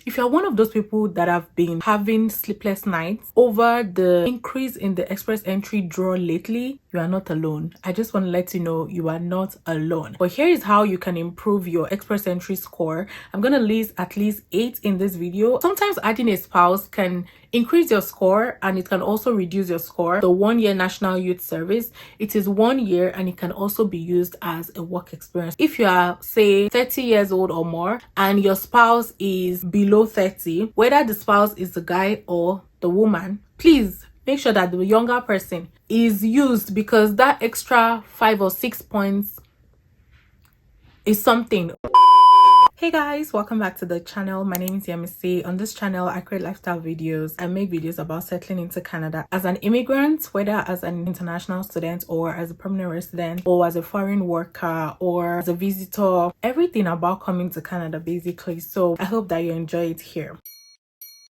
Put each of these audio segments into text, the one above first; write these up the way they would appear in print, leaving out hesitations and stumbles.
If you're one of those people that have been having sleepless nights over the increase in the express entry draw lately, you are not alone. I just want to let you know you are not alone. But here is how you can improve your express entry score. I'm going to list at least 8 in this video. Sometimes adding a spouse can increase your score and it can also reduce your score. The 1-year National Youth Service, it is 1 year and it can also be used as a work experience. If you are, say, 30 years old or more and your spouse is below 30, whether the spouse is the guy or the woman, please make sure that the younger person is used, because that extra 5 or 6 points is something. Hey guys, welcome back to the channel. My name is Yemisi. On this channel, I create lifestyle videos. I make videos about settling into Canada as an immigrant, whether as an international student or as a permanent resident or as a foreign worker or as a visitor. Everything about coming to Canada basically. So I hope that you enjoy it here.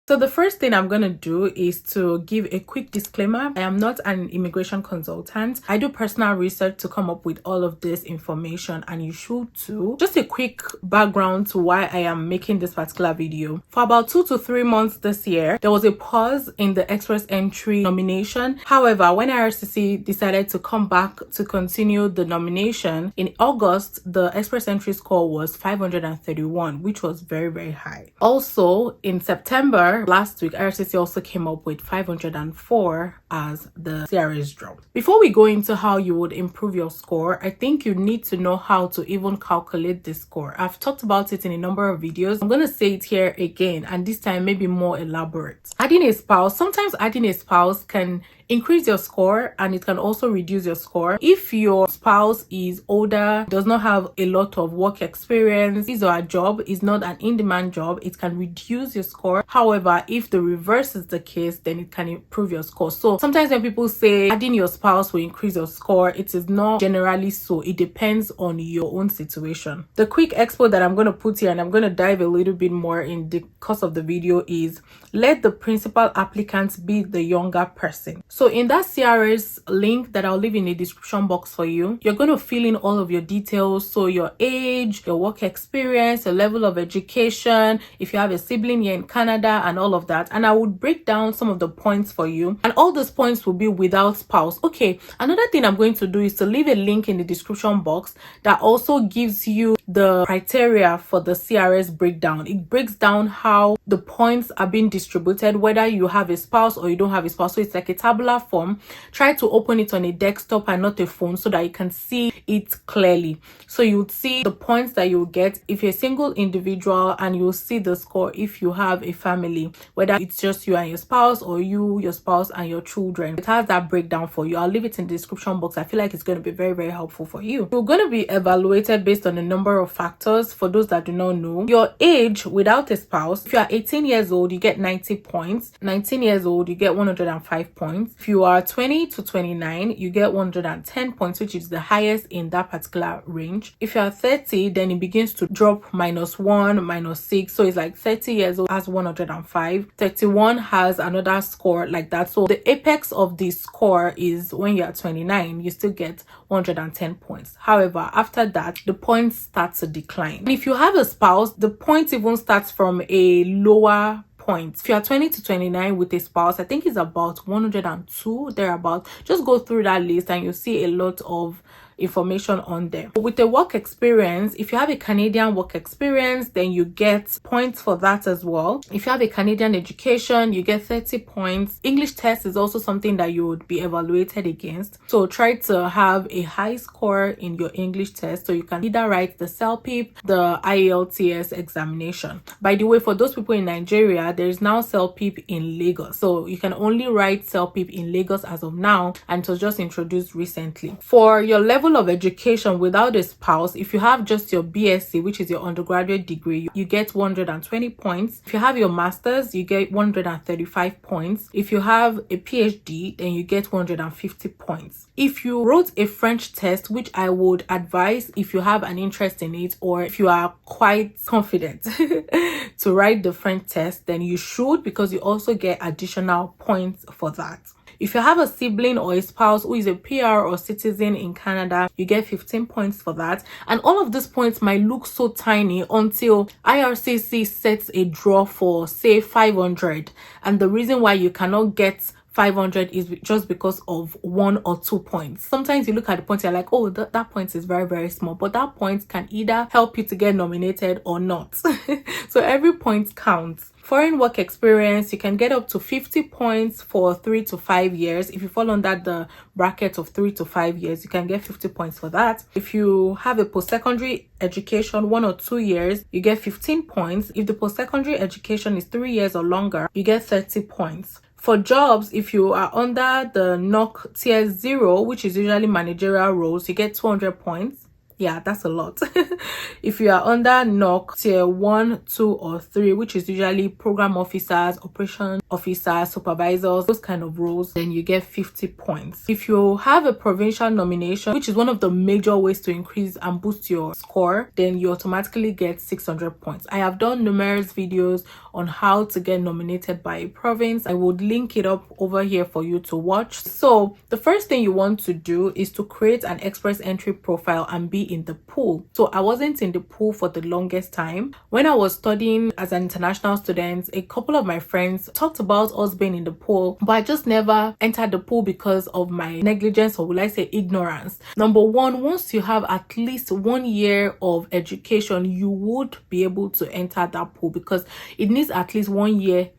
So the first thing I'm going to do is to give a quick disclaimer. I am not an immigration consultant. I do personal research to come up with all of this information, and you should too. Just a quick background to why I am making this particular video. For about 2 to 3 months this year, there was a pause in the express entry nomination. However, when RCC decided to come back to continue the nomination in August, the express entry score was 531, which was very, very high. Also, in September last week, RCC also came up with 504 as the CRS drop. Before we go into how you would improve your score, I think you need to know how to even calculate this score. I've talked about it in a number of videos. I'm going to say it here again, and this time maybe more elaborate. Adding a spouse, sometimes adding a spouse can increase your score and it can also reduce your score. If your spouse is older, does not have a lot of work experience, his or her job is not an in-demand job, it can reduce your score. However, if the reverse is the case, then it can improve your score. So sometimes when people say adding your spouse will increase your score, it is not generally so. It depends on your own situation. The quick expo that I'm going to put here, and I'm going to dive a little bit more in the course of the video, is let the principal applicant be the younger person. So in that CRS link that I'll leave in the description box for you, you're going to fill in all of your details. So your age, your work experience, your level of education, if you have a sibling here in Canada, and all of that. And I would break down some of the points for you. And all those points will be without spouse. Okay, another thing I'm going to do is to leave a link in the description box that also gives you the criteria for the CRS breakdown. It breaks down how the points are being distributed, whether you have a spouse or you don't have a spouse. So it's like a tabular form. Try to open it on a desktop and not a phone so that you can see it clearly. So you'll see the points that you'll get if you're a single individual, and you'll see the score if you have a family, whether it's just you and your spouse or you, your spouse and your children. It has that breakdown for you. I'll leave it in the description box. I feel like it's going to be very, very helpful for you. You're going to be evaluated based on a number of factors. For those that do not know, your age without a spouse, if you are 18 years old, you get 90 points. 19 years old, you get 105 points. If you are 20 to 29, you get 110 points, which is the highest in that particular range. If you are 30, then it begins to drop -1, -6. So it's like 30 years old has 105. 31 has another score like that. So the apex of the score is when you are 29, you still get 110 points. However, after that, the points start to decline. And if you have a spouse, the point even starts from a lower points. If you are 20 to 29 with a spouse, I think it's about 102 thereabout. Just go through that list and you'll see a lot of information on there. With the work experience, if you have a Canadian work experience, then you get points for that as well. If you have a Canadian education, you get 30 points. English test is also something that you would be evaluated against. So try to have a high score in your English test so you can either write the CELPIP, the IELTS examination. By the way, for those people in Nigeria, there is now CELPIP in Lagos. So you can only write CELPIP in Lagos as of now, and it was just introduced recently. For your level of education without a spouse, if you have just your BSc, which is your undergraduate degree, you get 120 points. If you have your master's, you get 135 points. If you have a PhD, then you get 150 points. If you wrote a French test, which I would advise if you have an interest in it or if you are quite confident to write the French test, then you should, because you also get additional points for that. If you have a sibling or a spouse who is a PR or citizen in Canada, you get 15 points for that. And all of these points might look so tiny until IRCC sets a draw for, say, 500. And the reason why you cannot get 500 is just because of 1 or 2 points. Sometimes you look at the point, you're like, oh, that point is very, very small, but that point can either help you to get nominated or not. So every point counts. Foreign work experience, you can get up to 50 points for 3 to 5 years. If you fall under the bracket of 3 to 5 years, you can get 50 points for that. If you have a post-secondary education 1 or 2 years, you get 15 points. If the post-secondary education is 3 years or longer, you get 30 points. For jobs, if you are under the NOC tier 0, which is usually managerial roles, you get 200 points. Yeah, that's a lot. If you are under NOC tier 1, 2, or 3, which is usually program officers, operation officers, supervisors, those kind of roles, then you get 50 points. If you have a provincial nomination, which is one of the major ways to increase and boost your score, then you automatically get 600 points. I have done numerous videos on how to get nominated by a province. I would link it up over here for you to watch. So the first thing you want to do is to create an express entry profile and be in the pool. So I wasn't in the pool for the longest time. When I was studying as an international student, a couple of my friends talked about us being in the pool, but I just never entered the pool because of my negligence, or will I say ignorance. Number one, once you have at least 1 year of education, you would be able to enter that pool because it needs at least 1 year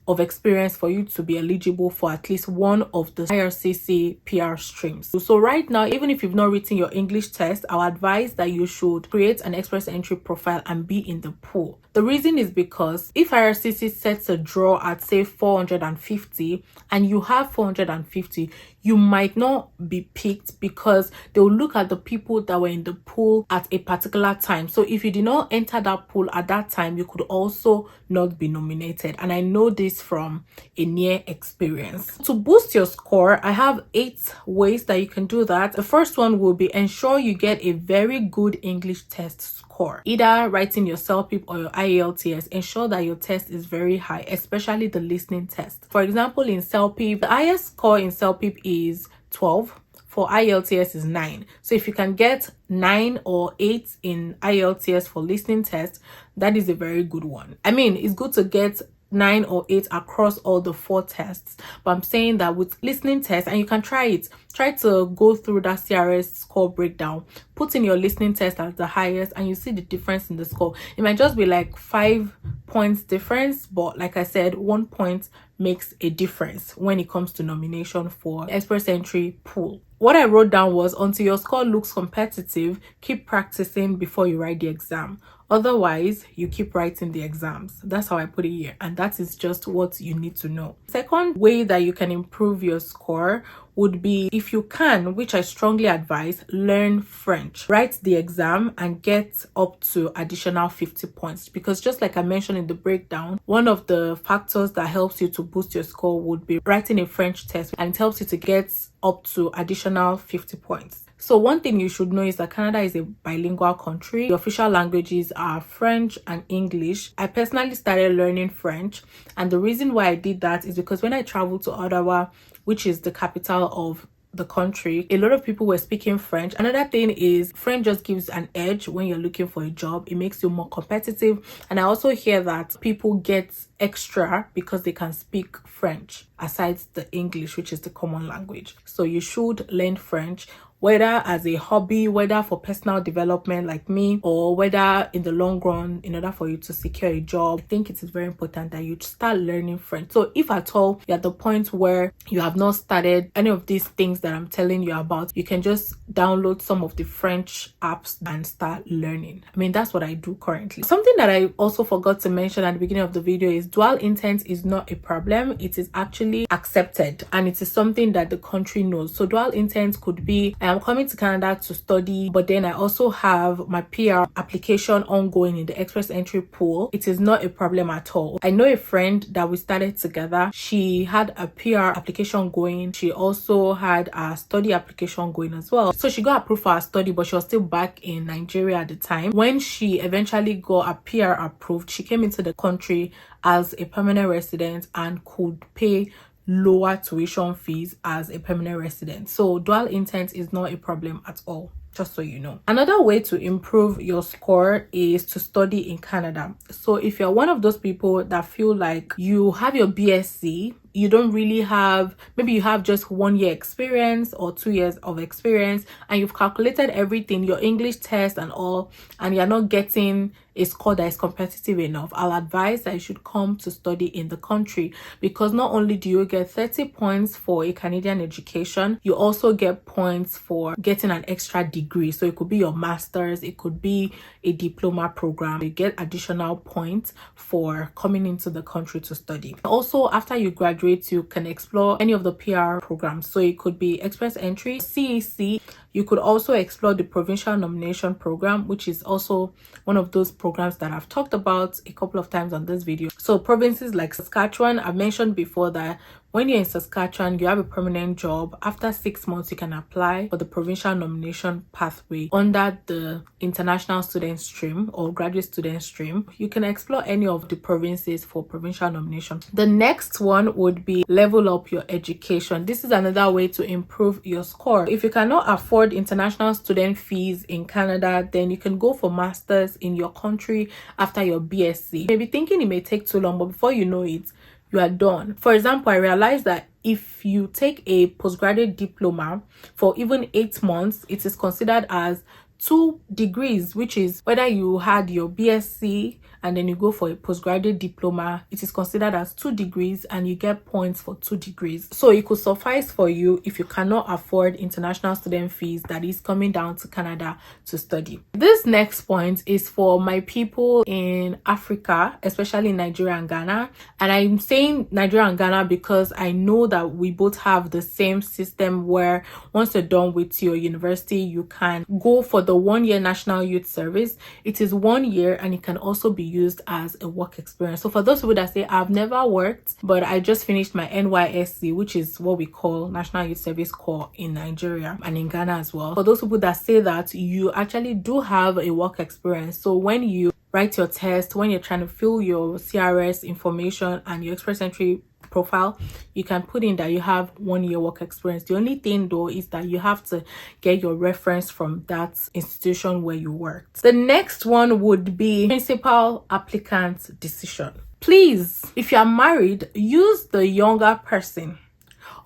of experience for you to be eligible for at least one of the IRCC PR streams. So right now, even if you've not written your English test, I would advise that you should create an express entry profile and be in the pool. The reason is because if IRCC sets a draw at, say, 450 and you have 450, you might not be picked because they'll look at the people that were in the pool at a particular time. So if you did not enter that pool at that time, you could also not be nominated. And I know this from a near experience. To boost your score, I have 8 ways that you can do that. The first one will be ensure you get a very good English test score. Either writing your CELPIP or your IELTS, ensure that your test is very high, especially the listening test. For example, in CELPIP, the highest score in CELPIP is 12. For IELTS is 9. So if you can get 9 or 8 in IELTS for listening test, that is a very good one. I mean, it's good to get 9 or 8 across all the 4 tests, but I'm saying that with listening tests, and you can try it, try to go through that CRS score breakdown, put in your listening test as the highest, and you see the difference in the score. It might just be like 5 points difference, but like I said, 1 point makes a difference when it comes to nomination for express entry pool. What I wrote down was, until your score looks competitive, keep practicing before you write the exam. Otherwise, you keep writing the exams. That's how I put it here, and that is just what you need to know. Second way that you can improve your score would be, if you can, which I strongly advise, learn French. Write the exam and get up to additional 50 points, because just like I mentioned in the breakdown, one of the factors that helps you to boost your score would be writing a French test, and it helps you to get up to additional 50 points. So one thing you should know is that Canada is a bilingual country. The official languages are French and English. I personally started learning French, and the reason why I did that is because when I traveled to Ottawa, which is the capital of the country, a lot of people were speaking French. Another thing is, French just gives an edge when you're looking for a job. It makes you more competitive. And I also hear that people get extra because they can speak French aside the English, which is the common language. So you should learn French, whether as a hobby, whether for personal development like me, or whether in the long run in order for you to secure a job. I think it is very important that you start learning French. So if at all you're at the point where you have not started any of these things that I'm telling you about, you can just download some of the French apps and start learning. I mean, that's what I do currently. Something that I also forgot to mention at the beginning of the video is dual intent is not a problem. It is actually accepted, and it is something that the country knows. So dual intent could be, I'm coming to Canada to study, but then I also have my PR application ongoing in the express entry pool. It is not a problem at all. I know a friend that we started together. She had a PR application going. She also had a study application going as well. So she got approved for her study, but she was still back in Nigeria at the time. When she eventually got a PR approved, she came into the country as a permanent resident and could pay lower tuition fees as a permanent resident. So dual intent is not a problem at all, just so you know. Another way to improve your score is to study in Canada. So if you're one of those people that feel like you have your BSc, you don't really have, maybe you have just 1 year experience or 2 years of experience, and you've calculated everything, your English test and all, and you're not getting a score that is competitive enough, I'll advise that you should come to study in the country, because not only do you get 30 points for a Canadian education, you also get points for getting an extra degree. So it could be your master's, it could be a diploma program. You get additional points for coming into the country to study. Also, after you graduate, you can explore any of the PR programs. So it could be express entry, CEC. You could also explore the provincial nomination program, which is also one of those programs that I've talked about a couple of times on this video. So provinces like Saskatchewan, I've mentioned before that when you're in Saskatchewan, you have a permanent job. After 6 months, you can apply for the provincial nomination pathway under the international student stream or graduate student stream. You can explore any of the provinces for provincial nomination. The next one would be level up your education. This is another way to improve your score. If you cannot afford international student fees in Canada, then you can go for masters in your country after your BSc. You may be thinking it may take too long, but before you know it, you are done. For example, I realized that if you take a postgraduate diploma for even 8 months, it is considered as 2 degrees, which is whether you had your BSc and then you go for a postgraduate diploma, it is considered as 2 degrees and you get points for 2 degrees. So it could suffice for you if you cannot afford international student fees, that is coming down to Canada to study. This next point is for my people in Africa, especially Nigeria and Ghana. And I'm saying Nigeria and Ghana because I know that we both have the same system where once you're done with your university, you can go for the 1 year National Youth Service. It is 1 year and it can also be used as a work experience. So for those people that say I've never worked, but I just finished my NYSC, which is what we call National Youth Service Corps in Nigeria and in Ghana as well. For those people that say that, you actually do have a work experience. So when you write your test, when you're trying to fill your CRS information and your express entry profile, you can put in that you have 1 year work experience. The only thing though is that you have to get your reference from that institution where you worked. The next one would be principal applicant decision. Please, if you are married, use the younger person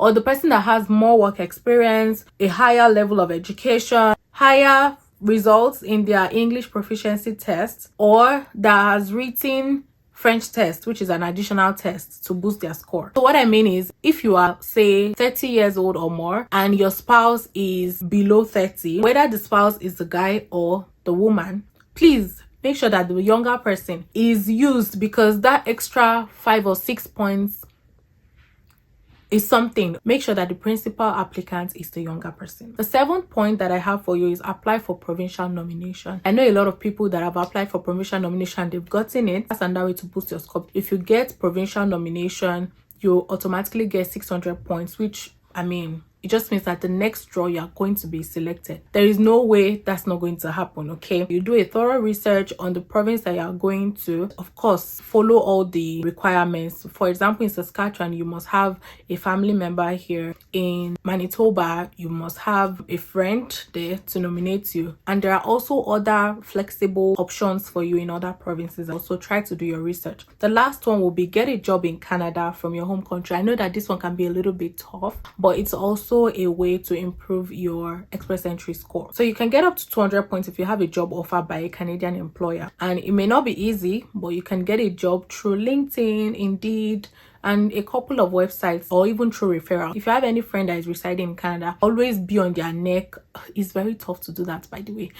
or the person that has more work experience, a higher level of education, higher results in their English proficiency test, or that has written French test, which is an additional test to boost their score. So what I mean is, if you are say 30 years old or more and your spouse is below 30, whether the spouse is the guy or the woman, please make sure that the younger person is used, because that extra 5 or 6 points is something. Make sure that the principal applicant is the younger person. The 7th point that I have for you is apply for provincial nomination. I know a lot of people that have applied for provincial nomination, they've gotten it. That's another way to boost your score. If you get provincial nomination, you automatically get 600 points, which, I mean, it just means that the next draw you are going to be selected. There is no way that's not going to happen, okay? You do a thorough research on the province that you are going to. Of course, follow all the requirements. For example, in Saskatchewan, you must have a family member here. In Manitoba, you must have a friend there to nominate you. And there are also other flexible options for you in other provinces. Also, try to do your research. The last one will be get a job in Canada from your home country. I know that this one can be a little bit tough, but it's also a way to improve your express entry score. So you can get up to 200 points if you have a job offer by a Canadian employer, and it may not be easy, but you can get a job through LinkedIn, Indeed, and a couple of websites, or even through referral. If you have any friend that is residing in Canada, always be on their neck. It's very tough to do that, by the way.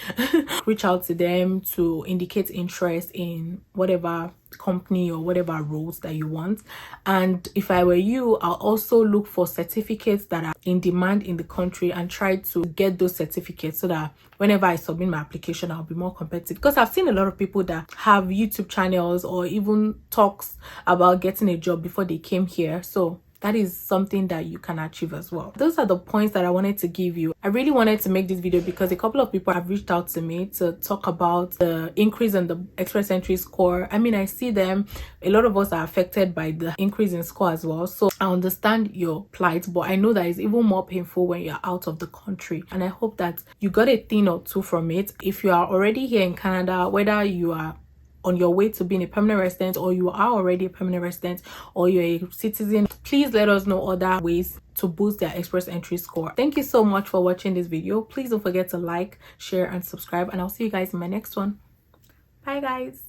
Reach out to them to indicate interest in whatever company or whatever roles that you want. And if I were you, I'll also look for certificates that are in demand in the country and try to get those certificates so that whenever I submit my application, I'll be more competitive. Because I've seen a lot of people that have YouTube channels or even talks about getting a job before they came here. So that is something that you can achieve as well. Those are the points that I wanted to give you. I really wanted to make this video because a couple of people have reached out to me to talk about the increase in the express entry score. I mean, I see them. A lot of us are affected by the increase in score as well. So I understand your plight, but I know that it's even more painful when you're out of the country. And I hope that you got a thing or two from it. If you are already here in Canada, whether you are on your way to being a permanent resident, or you are already a permanent resident, or you're a citizen, please let us know other ways to boost their express entry score. Thank you so much for watching this video. Please don't forget to like, share, and subscribe, and I'll see you guys in my next one. Bye guys.